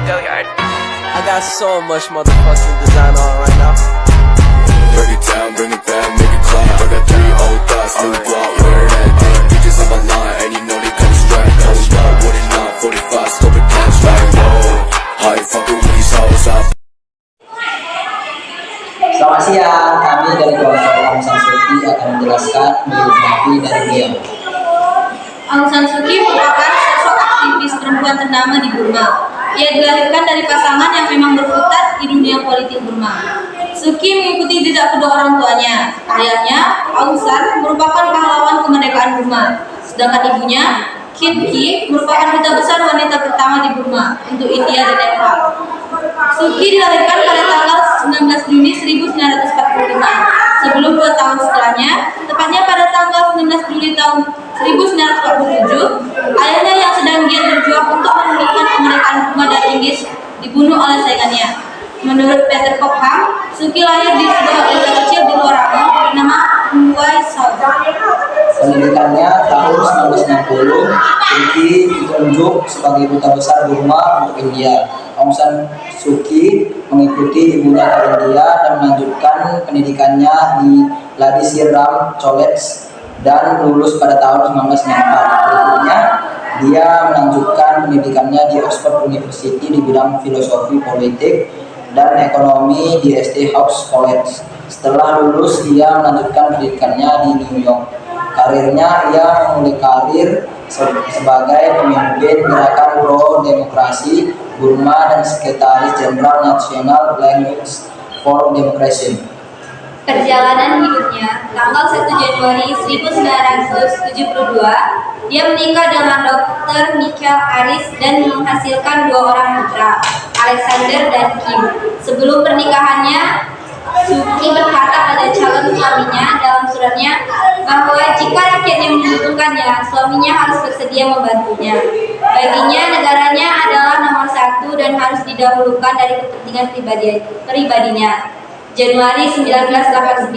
I got so much motherfucking design on right now. Break it down, bring it back, make it clap. I got 3 old thoughts, new block, where that thing. Bitches on my line, and you know they come straight. Hold up, what it not, 45, scope it cash like, whoa. How you fucking with these hoes up? Selamat siang, kami dari kelompok Aung San Suu Kyi akan menjelaskan biografi dari beliau. Aung San Suu Kyi merupakan sosok aktivis perempuan ternama di Burma. Ia dilahirkan dari pasangan yang memang berkutat di dunia politik Burma. Suu Kyi mengikuti jejak kedua orang tuanya. Ayahnya, Aung San, merupakan pahlawan kemerdekaan Burma, sedangkan ibunya, Khin Kyi, merupakan duta besar wanita pertama di Burma untuk India dan Nepal. Suu Kyi dilahirkan pada tanggal 19 Juni 1945. Sebelum 2 tahun setelahnya, tepatnya pada tanggal 19 Juli tahun 1947, ayahnya yang sedang giat berjuang untuk memulihkan kemerdekaan Burma dari Inggris dibunuh oleh saingannya. Menurut Peter Cobham, Suu Kyi lahir di sebuah desa kecil di luar Rangon bernama Mumbai South. Pendidikannya tahun 1960, Suu Kyi ditunjuk sebagai duta besar Burma untuk India. Aung San Suu Kyi mengikuti ibunya ke India dan melanjutkan pendidikannya di Ladisir Ram College dan lulus pada tahun 1994. Berikutnya, dia melanjutkan pendidikannya di Oxford University di bidang filosofi politik dan ekonomi di St. House College. Setelah lulus, ia melanjutkan pendidikannya di New York. Karirnya, ia memulai karir sebagai pemimpin gerakan pro-demokrasi Burma dan Sekretaris Jenderal National Language for Democracy. Perjalanan hidupnya, tanggal 1 Januari 1972, dia menikah dengan Dr. Michael Harris dan menghasilkan 2 orang putra, Alexander dan Kim. Sebelum pernikahannya, Suu Kyi berkata pada calon suaminya dalam suratnya bahwa jika rakyatnya membutuhkannya, suaminya harus bersedia membantunya. Baginya, negaranya adalah nomor 1 dan harus didahulukan dari kepentingan pribadinya. Januari 1989,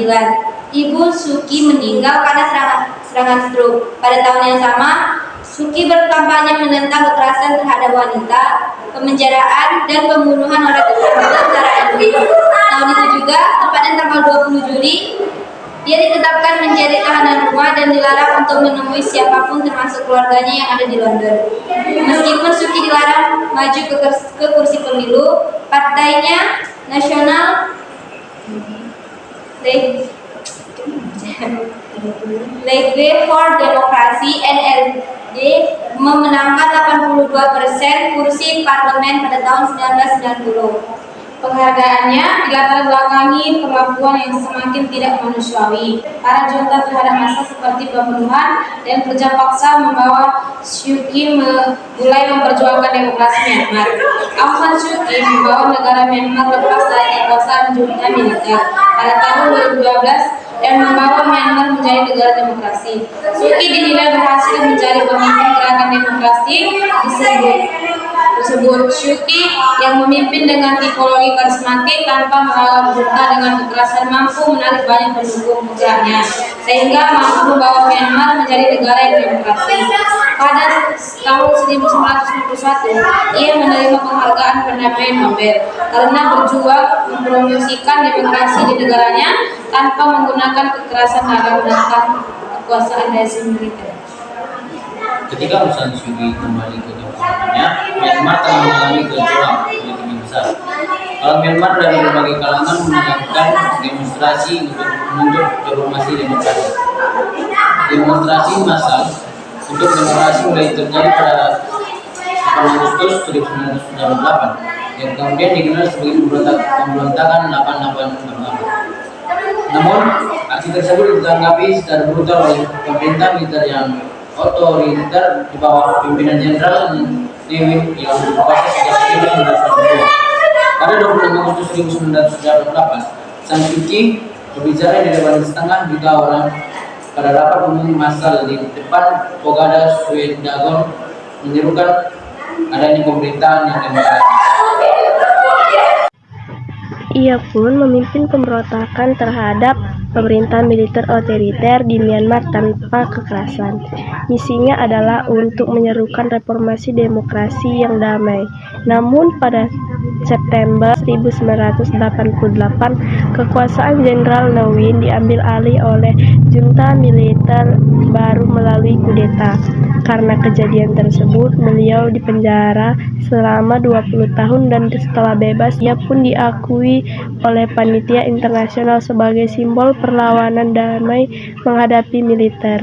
Ibu Suu Kyi meninggal karena serangan stroke. Pada tahun yang sama, Suu Kyi berkampanye menentang kekerasan terhadap wanita, pemenjaraan, dan pembunuhan oleh tentara Inggris. Tahun itu juga, tepatnya tanggal 20 Juli, dia ditetapkan menjadi tahanan rumah dan dilarang untuk menemui siapapun termasuk keluarganya yang ada di London. Meskipun Suu Kyi dilarang maju ke kursi pemilu, partainya National League for Democracy (NLD) memenangkan 82% kursi parlemen pada tahun 1990. Penghargaannya dilatar belakangi perlakuan yang semakin tidak manusiawi. Para junta terhadap massa seperti pembunuhan dan kerja paksa membawa Suu Kyi mulai memperjuangkan demokrasi Myanmar. Aung San Suu Kyi membawa negara Myanmar lepas dari kekuasaan junta militer pada tahun 2012 dan membawa Myanmar menjadi negara demokrasi. Suu Kyi dinilai berhasil menjadi pemimpin gerakan demokrasi tersebut. Suu Kyi yang memimpin dengan tipologi karismatik tanpa melawan junta dengan kekerasan mampu menarik banyak pendukung putranya sehingga mampu membawa Myanmar menjadi negara yang demokrasi. Pada tahun 1991, ia menerima penghargaan perdamaian Nobel karena berjuang mempromosikan demokrasi di negaranya tanpa menggunakan kekerasan dalam menentang kekuasaan rezim militer. Ketika Aung San Suu Kyi kembali ke kepemimpinan, Myanmar telah mengalami gejolak politik yang besar. Kalau Myanmar dari berbagai kalangan melakukan demonstrasi untuk menuntut reformasi demokrasi. Demonstrasi massal untuk demokrasi mulai terjadi pada 8 Agustus 1998 yang kemudian dikenal sebagai pemberontakan 88. Namun, aksi tersebut ditanggapi secara brutal oleh pemerintah militer yang otoriter di bawah pimpinan Jenderal Ne Win yang berkuasa sejak 1992. Pada 26 Agustus 1998, San Suu Kyi berbicara di depan setengah juta orang pada rapat umum massal di depan Pagoda Swedagon menyerukan adanya pemerintahan yang demokratis. Ia pun memimpin pemberontakan terhadap pemerintahan militer otoriter di Myanmar tanpa kekerasan. Misinya adalah untuk menyerukan reformasi demokrasi yang damai. Namun pada September 1988, kekuasaan Jenderal Ne Win diambil alih oleh junta militer baru melalui kudeta. Karena kejadian tersebut, beliau dipenjara selama 20 tahun dan setelah bebas, ia pun diakui oleh panitia internasional sebagai simbol perlawanan damai menghadapi militer.